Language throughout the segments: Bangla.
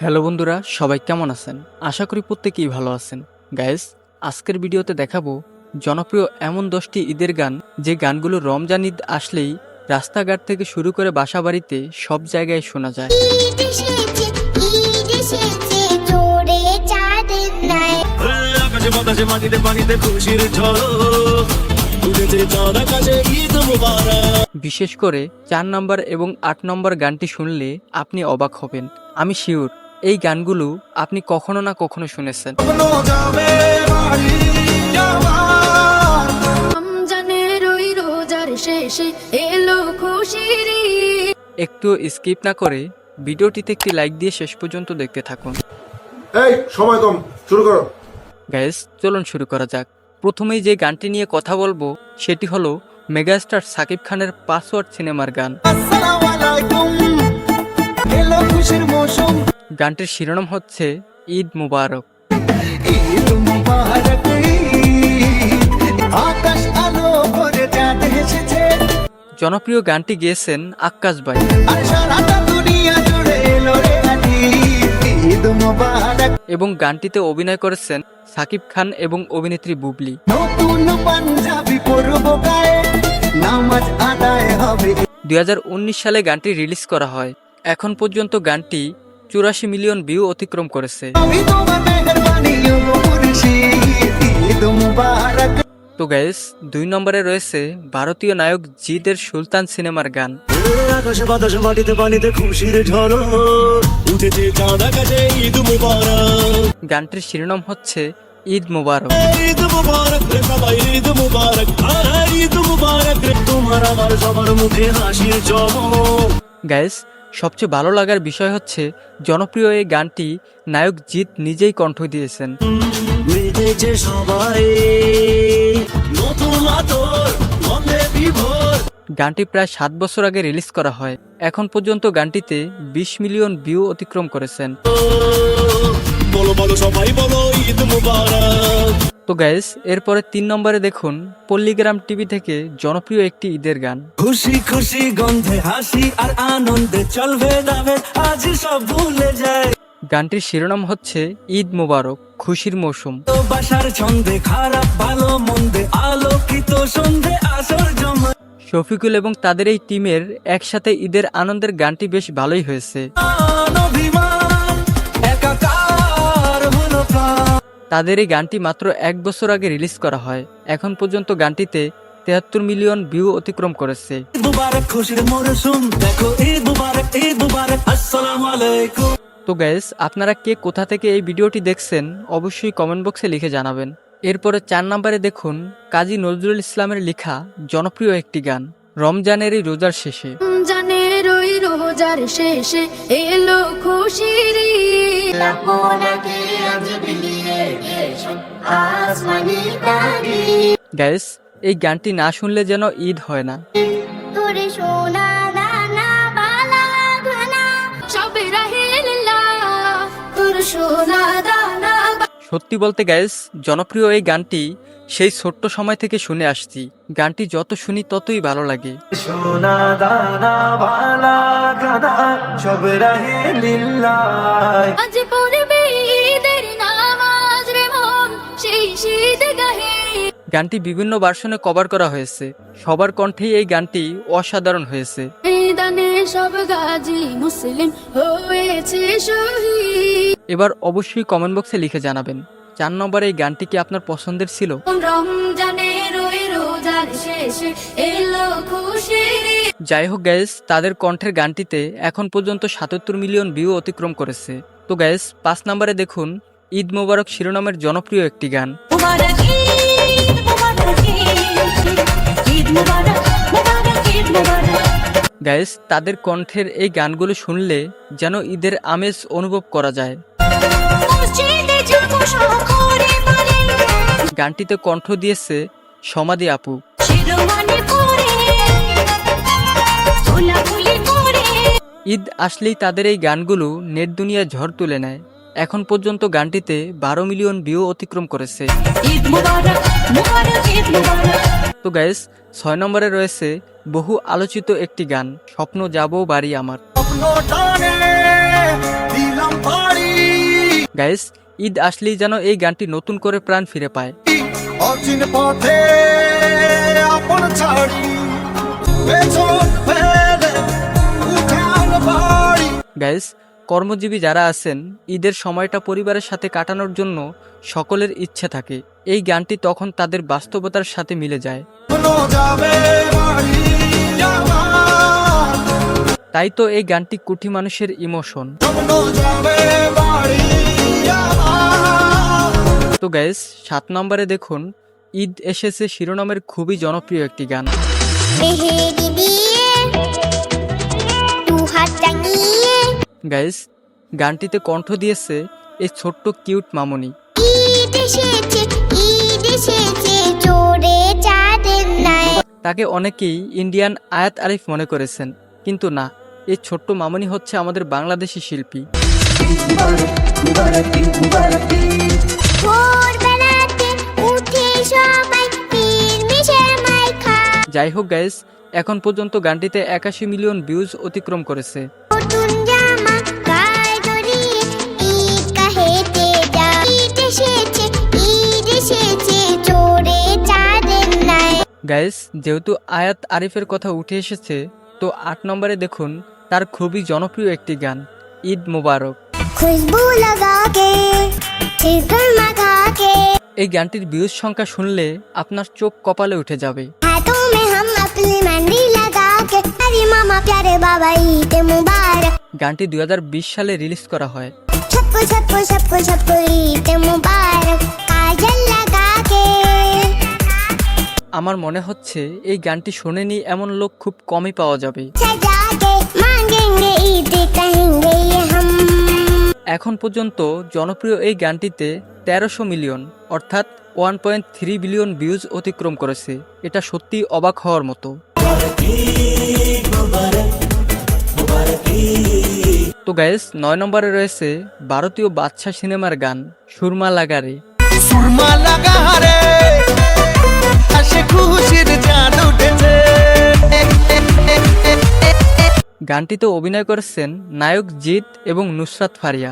হ্যালো বন্ধুরা, সবাই কেমন আছেন? আশা করি প্রত্যেকেই ভালো আছেন। গাইস, আজকের ভিডিওতে দেখাবো জনপ্রিয় এমন 10টি ঈদের গান, যে গানগুলো রমজান ঈদ আসলেই রাস্তাঘাট থেকে শুরু করে বাসাবাড়িতে সব জায়গায় শোনা যায়। বিশেষ করে 4 নম্বর এবং 8 নম্বর গানটি শুনলে আপনি অবাক হবেন। আমি শিওর এই গানগুলো আপনি কখনো না কখনো শুনেছেন। একটু স্কিপ না করে ভিডিওটিতে একটি লাইক দিয়ে শেষ পর্যন্ত দেখতে থাকুন। এই সময় কম, শুরু করো। গাইস, চলুন শুরু করা যাক। প্রথমেই যে গানটি নিয়ে কথা বলবো সেটি হলো মেগাস্টার সাকিব খানের পাসওয়ার্ড সিনেমার গান। গানটির শিরোনাম হচ্ছে ঈদ মুবারক। জনপ্রিয় গানটি গেয়েছেন আক্কাস ভাই এবং গানটিতে অভিনয় করেছেন সাকিব খান এবং অভিনেত্রী বুবলি। 2019 সালে গানটি রিলিজ করা হয়। এখন পর্যন্ত গানটি 84 মিলিয়ন ভিউ অতিক্রম করেছে। তো গাইস, 2 নম্বরে রয়েছে ভারতীয় নায়ক জিদের সুলতান সিনেমার গান। গানটির শিরোনাম হচ্ছে ঈদ মুবারক। গাইস, সবচেয়ে ভালো লাগার বিষয় হচ্ছে জনপ্রিয় এই গানটি নায়ক জিৎ নিজেই কণ্ঠ দিয়েছেন। গানটি প্রায় 7 বছর আগে রিলিজ করা হয়। এখন পর্যন্ত গানটিতে 20 মিলিয়ন ভিউ অতিক্রম করেছেন। তো গাইস, এরপরে 3 নম্বরে দেখুন পল্লীগ্রাম টিভি থেকে জনপ্রিয় একটি ঈদের গান। খুশি খুশি গন্ধে হাসি আর আনন্দে চলবে যাবে আজ সব ভুলে যায়। গানটির শিরোনাম হচ্ছে ঈদ মুবারক, খুশির মৌসুম। বাসার ছন্দে খারাপ ভালো মন্দে আলোকিত সন্ধে আসর জমা। শফিকুল এবং তাদের এই টিমের একসাথে ঈদের আনন্দের গানটি বেশ ভালোই হয়েছে। তাদের এই গানটি মাত্র 1 বছর আগে রিলিজ করা হয়। এখন পর্যন্ত গানটিতে 73 মিলিয়ন ভিউ অতিক্রম করেছে। তো গাইস, আপনারা কে কোথা থেকে এই ভিডিওটি দেখছেন অবশ্যই কমেন্ট বক্সে লিখে জানাবেন। এরপরে 4 নম্বরে দেখুন কাজী নজরুল ইসলামের লেখা জনপ্রিয় একটি গান, রমজানের এই রোজার শেষে। রোজার শেষে এলো খুশির গাইস, এই গানটি না শুনলে যেন ঈদ হয় না। সত্যি বলতে গাইস, জনপ্রিয় এই গানটি সেই ছোট্ট সময় থেকে শুনে আসছি। গানটি যত শুনি ততই ভালো লাগে। গানটি বিভিন্ন ভার্সনে কভার করা হয়েছে। সবার কণ্ঠেই এই গানটি অসাধারণ হয়েছে। এবার অবশ্যই কমেন্ট বক্সে লিখে জানাবেন 4 নম্বরে এই গানটি কি আপনার পছন্দের ছিল? যাই হোক গাইস, তাদের কণ্ঠের গানটিতে এখন পর্যন্ত 77 মিলিয়ন ভিউ অতিক্রম করেছে। তো গাইস, 5 নম্বরে দেখুন ঈদ মোবারক শিরোনামের জনপ্রিয় একটি গান। গাইস, তাদের কণ্ঠের এই গানগুলো শুনলে যেন ঈদের আমেজ অনুভব করা যায়। গানটিতে কণ্ঠ দিয়েছে সমাধি আপু। ঈদ আসলেই তাদের এই গানগুলো নেট দুনিয়ায় ঝড় তুলে নেয়। এখন পর্যন্ত গানটিতে 12 মিলিয়ন ভিউ অতিক্রম করেছে। তো গাইস, 6 নম্বরে রয়েছে বহু আলোচিত একটি গান, স্বপ্ন যাব বাড়ি আমার। দিলাম বাড়ি গাইস, ঈদ আসলেই যেন এই গানটি নতুন করে প্রাণ ফিরে পায়। অচিন পথে আপন ছাড়ি পেছন ফেলে উঠান বাড়ি। গাইস, কর্মজীবী যারা আছেন ঈদের সময়টা পরিবারের সাথে কাটানোর জন্য সকলের ইচ্ছে থাকে। এই গানটি তখন তাদের বাস্তবতার সাথে মিলে যায়। কোনো যাবে বাড়ি আমার, তাই তো এই গানটি কোটি মানুষের ইমোশন। কোনো যাবে বাড়ি আমার। তো গাইস, 7 নম্বরে দেখুন ঈদ এসেছে শিরোনামের খুবই জনপ্রিয় একটি গান। মেহেদি দিয়ে দু হাত টাঙিয়ে গাইস, গানটিতে কণ্ঠ দিয়েছে এই ছোট্ট কিউট মামনি। ঈদ এসেছে জোরে চাঁদের নাই। তাকে অনেকেই ইন্ডিয়ান আয়াত আরিফ মনে করেছেন, কিন্তু না, এই ছোট্ট মামনি হচ্ছে আমাদের বাংলাদেশি শিল্পী। ভোরবেলাতে উঠে সবাই মিশে মাই খায়। যাই হোক গাইস, এখন পর্যন্ত গানটিতে 81 মিলিয়ন ভিউজ অতিক্রম করেছে। নতুন জামা গায়ে জড়িয়ে ঈদ কাহেতে যায়। ঈদ এসেছে জোরে চাঁদের নাই। গাইস, যেহেতু আয়াত আরিফের কথা উঠে এসেছে, তো 8 নম্বরে দেখুন তার খুবই জনপ্রিয় একটি গান, ঈদ মুবারক। খুশবু লাগা কে চিকন মাখা কে এই গানটির ভিউজ সংখ্যা শুনলে আপনার চোখ কপালে উঠে যাবে। हाथों में हम अपनी मेहंदी लगा के अरे मामा प्यारे बाबा ईद मुबारक। গানটি 2020 সালে রিলিজ করা হয়। सबको सबको सबको सबको ईद मुबारक काजल लगा के। আমার মনে হচ্ছে এই গানটি শোনেনি এমন লোক খুব কমই পাওয়া যাবে। सजा के मांगेंगे ईद कहेंगे ये हम। এখন পর্যন্ত জনপ্রিয় এই গানটিতে 1300 মিলিয়ন অর্থাৎ 1.3 বিলিয়ন ভিউজ অতিক্রম করেছে। এটা সত্যি অবাক হওয়ার মতো। তো গাইস, 9 নম্বরে রয়েছে ভারতীয় বাদশা সিনেমার গান সুরমা লাগারে। সুরমা লাগা রে আসে খুশির চাঁদ উঠেছে। গানটিতে অভিনয় করেছেন নায়ক জিৎ এবং নুসরাত ফারিয়া।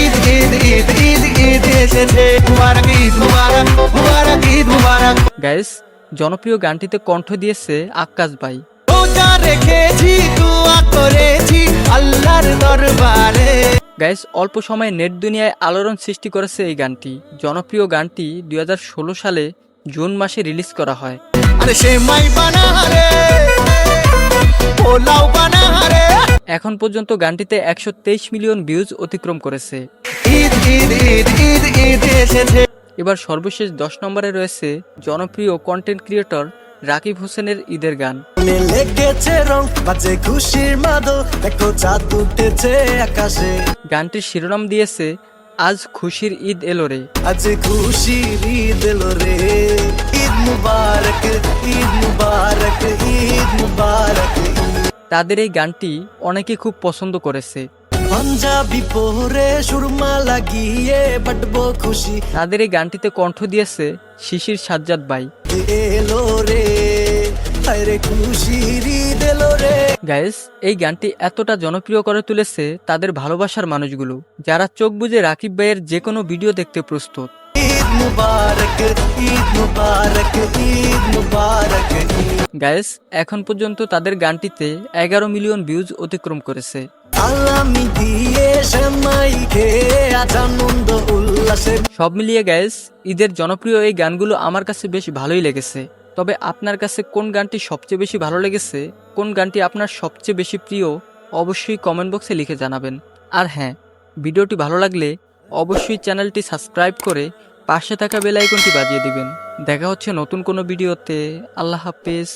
ঈদ ঈদ ঈদ ঈদ ঈদ এসেছে মুবারক ঈদ মুবারক মুবারক ঈদ মুবারক। গাইস, জনপ্রিয় গানটিতে কণ্ঠ দিয়েছে আক্কাস ভাই। রোজা রেখেছি দোয়া করেছি আল্লাহর দরবারে। গাইস, অল্প সময়ে নেট দুনিয়ায় আলোড়ন সৃষ্টি করেছে এই গানটি। জনপ্রিয় গানটি 2016 সালে জুন মাসে রিলিজ করা হয়। আরে সেমাই বানা রে পোলাও বানা রে। এখন পর্যন্ত গানটিতে 123 মিলিয়ন ভিউজ অতিক্রম করেছে। ঈদ ঈদ ঈদ ঈদ ঈদ এসেছে। এবার সর্বশেষ 10 নম্বরে রয়েছে জনপ্রিয় কন্টেন্ট ক্রিয়েটর রাকিব হোসেনের ঈদের গান। মনে লেগেছে রং বাজে খুশির মাদল দেখো চাঁদ উঠেছে আকাশে। গানটির শিরোনাম দিয়েছে আজ খুশির ঈদ এলো রে। আজ খুশির ঈদ এলো রে ঈদ মুবারক ঈদ মুবারক ঈদ মুবারক। তাদের এই গানটি অনেকে খুব পছন্দ করেছে। পাঞ্জাবি পরে সুরমা লাগিয়ে বাটবো খুশি। তাদের এই গানটিতে কণ্ঠ দিয়েছে শিশির সাজ্জাদ ভাই। এলো রে আরে খুশির ঈদ এলো রে। গাইস, এই গানটি এতটা জনপ্রিয় করে তুলেছে তাদের ভালোবাসার মানুষগুলো, যারা চোখ বুজে রাকিব ভাইয়ের যে কোনো ভিডিও দেখতে প্রস্তুত। ঈদ মুবারক ঈদ মুবারক ঈদ মুবারক। গাইস, এখন পর্যন্ত তাদের গানটিতে 11 মিলিয়ন ভিউজ অতিক্রম করেছে। আলামি দিয়ে সেমাই খেয়ে আজ আনন্দ উল্লাসে। সব মিলিয়ে গাইস, ঈদের জনপ্রিয় এই গানগুলো আমার কাছে বেশ ভালোই লেগেছে। তবে আপনার কাছে কোন গানটি সবচেয়ে বেশি ভালো লেগেছে, কোন গানটি আপনার সবচেয়ে বেশি প্রিয়, অবশ্যই কমেন্ট বক্সে লিখে জানাবেন। আর হ্যাঁ, ভিডিওটি ভালো লাগলে অবশ্যই চ্যানেলটি সাবস্ক্রাইব করে পাশে থাকা বেল আইকনটি বাজিয়ে দিবেন। দেখা হচ্ছে নতুন কোনো ভিডিওতে। আল্লাহ হাফেজ।